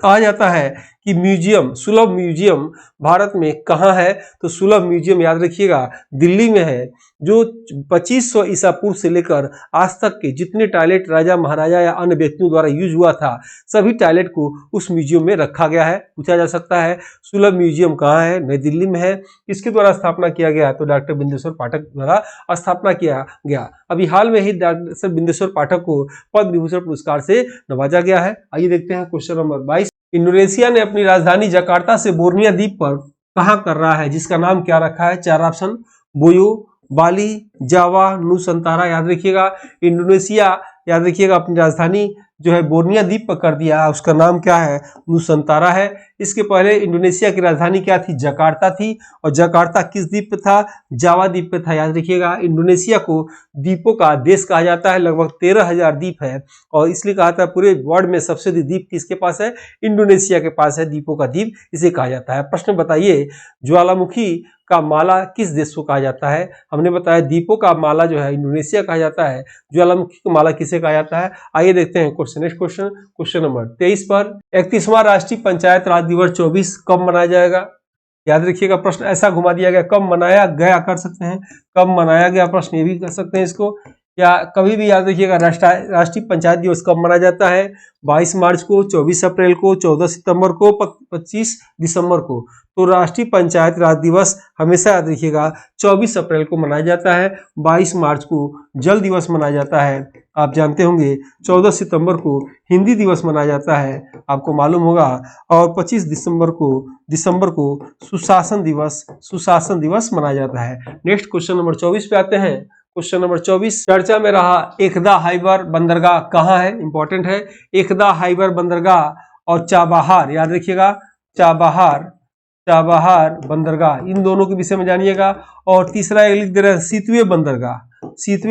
कहा जाता है कि म्यूजियम, सुलभ म्यूजियम भारत में कहाँ है? तो सुलभ म्यूजियम याद रखिएगा दिल्ली में है, जो 2500 ईसा पूर्व से लेकर आज तक के जितने टॉयलेट राजा महाराजा या अन्य व्यक्तियों द्वारा यूज हुआ था, सभी टॉयलेट को उस म्यूजियम में रखा गया है। पूछा जा सकता है सुलभ म्यूजियम कहाँ है? नई दिल्ली में है। किसके द्वारा स्थापना किया गया? तो डॉक्टर बिंदेश्वर पाठक द्वारा स्थापना किया गया। अभी हाल में ही डॉक्टर बिंदेश्वर पाठक को पद्म विभूषण पुरस्कार से नवाजा गया है। आइए देखते हैं क्वेश्चन नंबर 22। इंडोनेशिया ने अपनी राजधानी जकार्ता से बोर्निया द्वीप पर कहां कर रहा है, जिसका नाम क्या रखा है? चार ऑप्शन, बोयो, बाली, जावा, नुसंतारा। याद रखिएगा इंडोनेशिया, याद रखिएगा अपनी राजधानी जो है बोर्निया द्वीप पर कर दिया, उसका नाम क्या है? नुसंतारा है। इसके पहले इंडोनेशिया की राजधानी क्या थी? जकार्ता थी। और जकार्ता किस द्वीप पे था? जावा द्वीप पे था। याद रखिएगा इंडोनेशिया को द्वीपों का देश कहा जाता है, लगभग 13,000 द्वीप है और इसलिए कहा जाता है पूरे वर्ल्ड में सबसे अधिक द्वीप किसके पास है? इंडोनेशिया के पास है, द्वीपों का द्वीप इसे कहा जाता है। प्रश्न बताइए, ज्वालामुखी का माला किस देश को कहा जाता है? हमने बताया द्वीपों का माला जो है इंडोनेशिया कहा जाता है, ज्वालामुखी का माला किसे कहा जाता है? आइए देखते हैं question. Next question, question number 23 पर 31वां राष्ट्रीय पंचायत राज दिवस 24 कब मनाया जाएगा? याद रखिएगा प्रश्न ऐसा घुमा दिया गया, कब मनाया गया कर सकते हैं, कब मनाया गया, प्रश्न ये भी कर सकते हैं इसको, या कभी भी याद रखिएगा राष्ट्रीय पंचायत दिवस कब मनाया जाता है? 22 मार्च को, 24 अप्रैल को, 14 सितंबर को, 25 दिसंबर को। तो राष्ट्रीय पंचायत राज दिवस हमेशा याद रखिएगा 24 अप्रैल को मनाया जाता है। 22 मार्च को जल दिवस मनाया जाता है, आप जानते होंगे। 14 सितंबर को हिंदी दिवस मनाया जाता है, आपको मालूम होगा। और 25 दिसंबर को सुशासन दिवस मनाया जाता है। नेक्स्ट क्वेश्चन नंबर 24 पे आते हैं। क्वेश्चन नंबर 24, चर्चा में रहा एकदा हाइबर बंदरगाह कहाँ है? इंपॉर्टेंट है। एकदा हाइबर बंदरगाह और चाबहार, याद रखिएगा चाबहार बंदरगाह, इन दोनों के विषय में जानिएगा। और तीसरा एक लिख दे रहे हैं सीतवे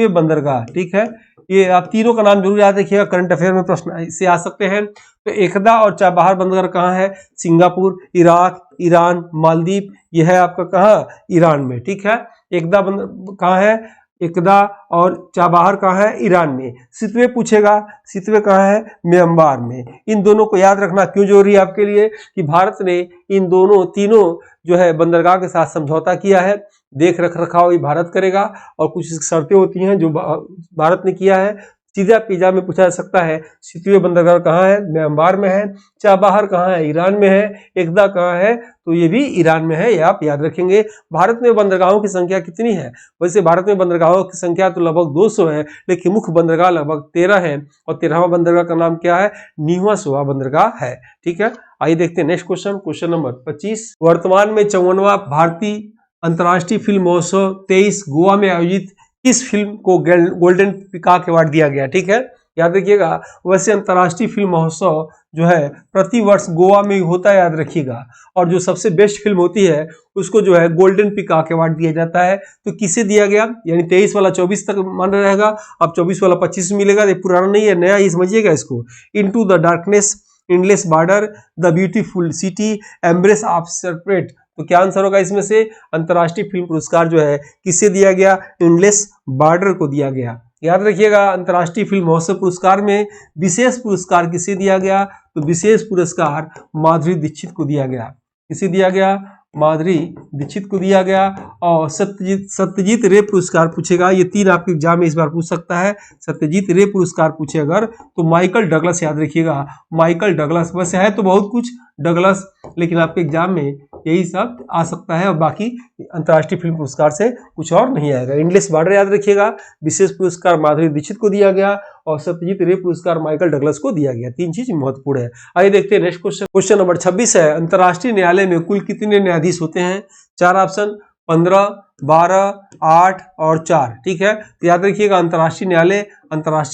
बंदरगाह। ठीक है, ये आप तीनों का नाम जरूर याद रखिएगा, करंट अफेयर में प्रश्न से आ सकते हैं। तो एकदा और चाबहार बंदरगाह कहाँ है? सिंगापुर, इराक, ईरान, मालदीव, यह है आपका कहाँ? ईरान में। ठीक है, एकदा बंदर कहाँ है? एकदा और चाबहार कहाँ है? ईरान में। सितवे पूछेगा, सितवे कहाँ है? म्यांमार में। इन दोनों को याद रखना क्यों जरूरी है आपके लिए कि भारत ने इन तीनों जो है बंदरगाह के साथ समझौता किया है, देख रखाव ये भारत करेगा और कुछ शर्तें होती हैं जो भारत ने किया है। सीधा एग्जाम में पूछा जा सकता है सितवे बंदरगाह कहाँ है? म्यांमार में है। चाबहार कहाँ है? ईरान में है। एकदा कहाँ है? तो ये भी ईरान में है, ये आप याद रखेंगे। भारत में बंदरगाहों की संख्या कितनी है? वैसे भारत में बंदरगाहों की संख्या तो लगभग 200 है, लेकिन मुख्य बंदरगाह लगभग 13 है और 13वां बंदरगाह का नाम क्या है? नीवा सोवा बंदरगाह है। ठीक है, आइए देखते हैं नेक्स्ट क्वेश्चन। क्वेश्चन नंबर 25, वर्तमान में 54वां भारतीय अंतर्राष्ट्रीय फिल्म महोत्सव 23 गोवा में आयोजित किस फिल्म को गोल्डन पीकॉक अवार्ड दिया गया? ठीक है, याद रखिएगा। वैसे अंतर्राष्ट्रीय फिल्म महोत्सव जो है प्रति वर्ष गोवा में होता है, याद रखिएगा। और जो सबसे बेस्ट फिल्म होती है उसको जो है गोल्डन पीकॉक अवार्ड दिया जाता है। तो किसे दिया गया? यानी 23 वाला 24 तक मान रहेगा, अब 24 वाला 25 मिलेगा। ये पुराना नहीं है, नया ही समझिएगा इसको। Into the darkness, endless border, the beautiful city, embrace of separate तो क्या आंसर होगा इसमें से? अंतर्राष्ट्रीय फिल्म पुरस्कार जो है किसे दिया गया? इंडलेस बार्डर को दिया गया। याद रखिएगा, अंतर्राष्ट्रीय फिल्म महोत्सव पुरस्कार में विशेष पुरस्कार किसे दिया गया? तो विशेष पुरस्कार माधुरी दीक्षित को दिया गया। किसे दिया गया? माधुरी दीक्षित को दिया गया। और सत्यजीत रे पुरस्कार पूछेगा, ये 3 आपके एग्जाम में इस बार पूछ सकता है। सत्यजीत रे पुरस्कार पूछे अगर तो माइकल डगलस याद रखिएगा, माइकल डगलस। वैसे है तो बहुत कुछ डगलस, लेकिन आपके एग्जाम में यही सब आ सकता है और बाकी अंतर्राष्ट्रीय फिल्म पुरस्कार से कुछ और नहीं आएगा। इंडलेस बार्डर याद रखिएगा, विशेष पुरस्कार माधुरी दीक्षित को दिया गया और सत्यजीत रे पुरस्कार माइकल डगलस को दिया गया। 3 चीज महत्वपूर्ण है। आइए देखते हैं नेक्स्ट क्वेश्चन। क्वेश्चन नंबर 26 है, अंतर्राष्ट्रीय न्यायालय में कुल कितने न्यायाधीश होते हैं? 4 ऑप्शन, 15, 12, 8 और 4। ठीक है, तो याद रखिएगा अंतर्राष्ट्रीय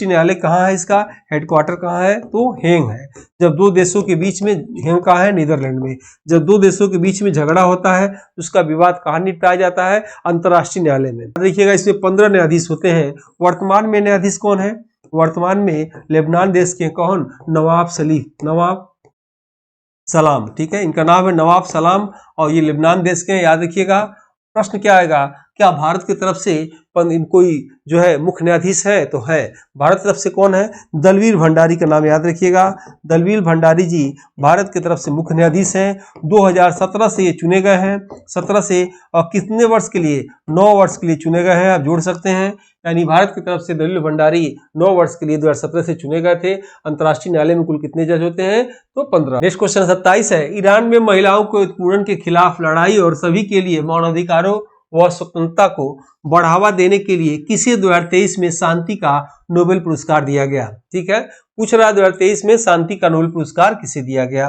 न्यायालय कहाँ है? इसका हेडक्वार्टर कहाँ है? तो हेग है। जब 2 देशों के बीच में, हेग कहाँ है? नीदरलैंड में। जब 2 देशों के बीच में झगड़ा होता है तो उसका विवाद कहाँ निपटाया जाता है? अंतर्राष्ट्रीय न्यायालय में। देखिएगा इसमें 15 न्यायाधीश होते हैं। वर्तमान में न्यायाधीश कौन है? वर्तमान में लेबनान देश के कौन? नवाब सलाम। ठीक है, इनका नाम है नवाब सलाम और ये लेबनान देश के हैं। याद रखिएगा, प्रश्न क्या आएगा? क्या भारत की तरफ से कोई जो है मुख्य न्यायाधीश है? तो है। भारत की तरफ से कौन है? दलवीर भंडारी का नाम याद रखिएगा। दलवीर भंडारी जी भारत की तरफ से मुख्य न्यायाधीश हैं। 2017 से ये चुने गए हैं। 17 से, और कितने वर्ष के लिए? 9 वर्ष के लिए चुने गए हैं। आप जोड़ सकते हैं, यानी भारत की तरफ से दलवीर भंडारी 9 वर्ष के लिए 2017 से चुने गए थे। अंतर्राष्ट्रीय न्यायालय में कुल कितने जज होते हैं? तो 15। नेक्स्ट क्वेश्चन 27 है, ईरान में महिलाओं को उत्पीड़न के खिलाफ लड़ाई और सभी के लिए मानवाधिकारों व स्वतंत्रता को बढ़ावा देने के लिए किसे 2023 में शांति का नोबेल पुरस्कार दिया गया? ठीक है, पूछ रहा है 2023 में शांति का नोबेल पुरस्कार किसे दिया गया?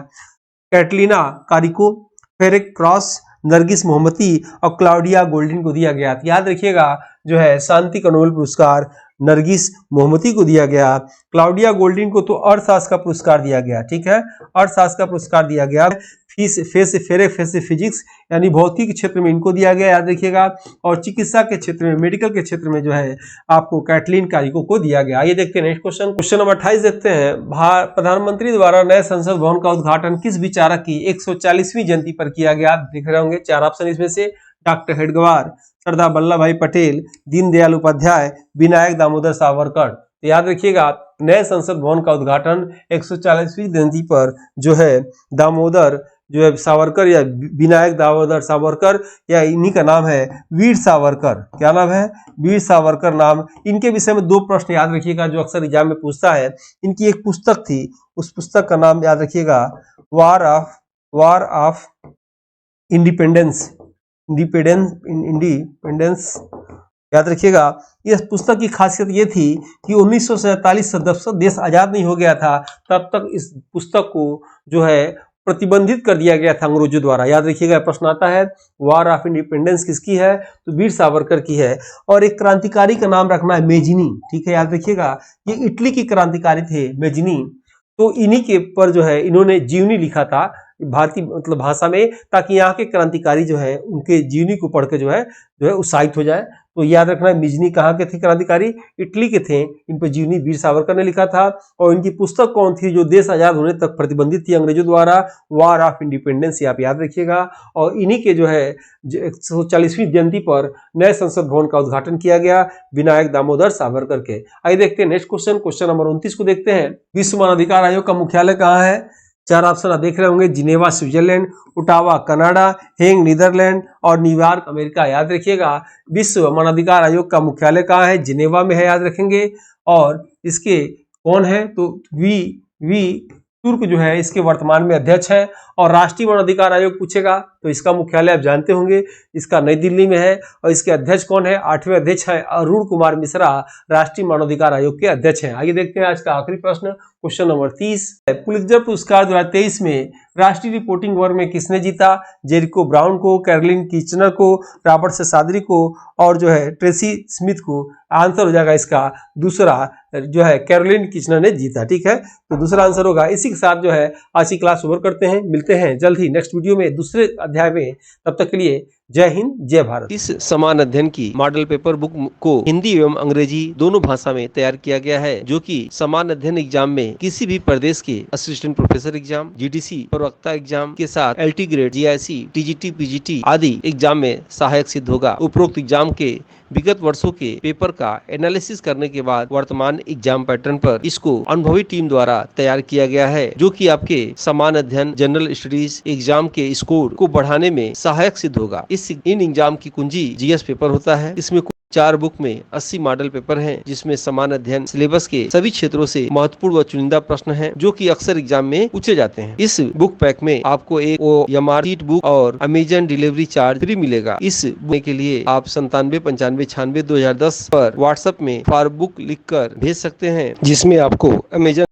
Katalin Kariko, Ferenc Krausz, Narges Mohammadi और क्लाउडिया गोल्डिन को दिया गया। याद रखिएगा, जो है शांति का नोबेल पुरस्कार नरगिस मोहम्मदी को दिया गया। क्लाउडिया गोल्डिन को तो अर्थशास्त्र का पुरस्कार दिया गया। ठीक है, अर्थशास्त्र का पुरस्कार दिया गया। फिजिक्स यानी भौतिक क्षेत्र में इनको दिया गया, याद रखिएगा। और चिकित्सा के क्षेत्र में, मेडिकल के क्षेत्र में जो है आपको कैटलीन कारिको को दिया गया। ये देखते हैं नेक्स्ट क्वेश्चन। क्वेश्चन नंबर 28 देखते हैं, प्रधानमंत्री द्वारा नए संसद भवन का उद्घाटन किस विचारक की 140वीं जयंती पर किया गया? आप देख रहे होंगे 4 ऑप्शन इसमें से, डॉक्टर हेडगेवार, सरदार वल्लभ भाई पटेल, दीनदयाल उपाध्याय, विनायक दामोदर सावरकर। तो याद रखिएगा, नए संसद भवन का उद्घाटन 140वीं जयंती पर जो है दामोदर जो है सावरकर या विनायक दामोदर सावरकर, या इन्हीं का नाम है वीर सावरकर। क्या नाम है? वीर सावरकर नाम। इनके विषय में 2 प्रश्न याद रखिएगा जो अक्सर एग्जाम में पूछता है। इनकी एक पुस्तक थी, उस पुस्तक का नाम याद रखिएगा, वार ऑफ इंडिपेंडेंस। याद रखिएगा, इस पुस्तक की खासियत ये थी कि 1947 से जब देश आजाद नहीं हो गया था तब तक इस पुस्तक को जो है प्रतिबंधित कर दिया गया था अंग्रेजों द्वारा। याद रखिएगा, प्रश्न आता है वार ऑफ इंडिपेंडेंस किसकी है? तो वीर सावरकर की है। और एक क्रांतिकारी का नाम रखना है मेजिनी। ठीक है, याद रखिएगा, ये इटली के क्रांतिकारी थे मेजिनी। तो इन्हीं के पर जो है इन्होंने जीवनी लिखा था भारतीय मतलब भाषा में, ताकि यहाँ के क्रांतिकारी जो है उनके जीवनी को पढ़ के जो है उत्साहित हो जाए। तो याद रखना, मेजनी कहाँ के थे क्रांतिकारी? इटली के थे। इन पर जीवनी वीर सावरकर ने लिखा था। और इनकी पुस्तक कौन थी जो देश आजाद होने तक प्रतिबंधित थी अंग्रेजों द्वारा? वार ऑफ इंडिपेंडेंस, आप याद रखिएगा। और इन्हीं के जो है 140वीं जयंती पर नए संसद भवन का उद्घाटन किया गया विनायक दामोदर सावरकर के। आइए देखते हैं नेक्स्ट क्वेश्चन। क्वेश्चन नंबर 29 को देखते हैं, विश्व मानवाधिकार आयोग का मुख्यालय कहाँ है? 4 ऑप्शन आप देख रहे होंगे, Geneva Switzerland, Ottawa Canada, Hague Netherlands और न्यूयॉर्क अमेरिका। याद रखिएगा, विश्व मानवाधिकार आयोग का मुख्यालय कहाँ है? जिनेवा में है, याद रखेंगे। और इसके कौन है? तो वी तुर्क जो है इसके वर्तमान में अध्यक्ष है। और राष्ट्रीय मानवाधिकार आयोग पूछेगा तो इसका मुख्यालय आप जानते होंगे, इसका नई दिल्ली में है। और इसके अध्यक्ष कौन है? 8वें अध्यक्ष है अरुण कुमार मिश्रा, राष्ट्रीय मानवाधिकार आयोग के अध्यक्ष हैं। आइए देखते हैं आज का आखिरी प्रश्न, क्वेश्चन नंबर 30। पुलित्जर पुरस्कार 2023 में राष्ट्रीय रिपोर्टिंग वर्ग में किसने जीता? जेरिको ब्राउन को, कैरोलिन किचनर को, रॉबर्ट सेसाद्री को और जो है ट्रेसी स्मिथ को। आंसर हो जाएगा इसका दूसरा, जो है कैरोलिन किचनर ने जीता। ठीक है, तो दूसरा आंसर होगा। इसी के साथ जो है आज की क्लास ओवर करते हैं। मिलते हैं जल्द ही नेक्स्ट वीडियो में दूसरे अध्याय में। तब तक के लिए जय हिंद, जय भारत। इस समान अध्ययन की मॉडल पेपर बुक को हिंदी एवं अंग्रेजी दोनों भाषा में तैयार किया गया है, जो कि समान अध्ययन एग्जाम में किसी भी प्रदेश के असिस्टेंट प्रोफेसर एग्जाम, जीडीसी, प्रवक्ता एग्जाम के साथ LT grade, GIC, TGT, PGT आदि एग्जाम में सहायक सिद्ध होगा। उपरोक्त एग्जाम के विगत वर्षों के पेपर का एनालिसिस करने के बाद वर्तमान एग्जाम पैटर्न पर इसको अनुभवी टीम द्वारा तैयार किया गया है, जो कि आपके समान अध्ययन जनरल स्टडीज एग्जाम के स्कोर को बढ़ाने में सहायक सिद्ध होगा। इन एग्जाम की कुंजी जीएस पेपर होता है। इसमें 4 बुक में 80 मॉडल पेपर हैं, जिसमें समान अध्ययन सिलेबस के सभी क्षेत्रों से महत्वपूर्ण व चुनिंदा प्रश्न हैं, जो कि अक्सर एग्जाम में पूछे जाते हैं। इस बुक पैक में आपको एक OMR शीट बुक और अमेजन डिलीवरी चार्ज फ्री मिलेगा। इस बुक के लिए आप 9795962010 पर व्हाट्सएप में फॉर बुक लिखकर भेज सकते हैं, जिसमें आपको अमेजन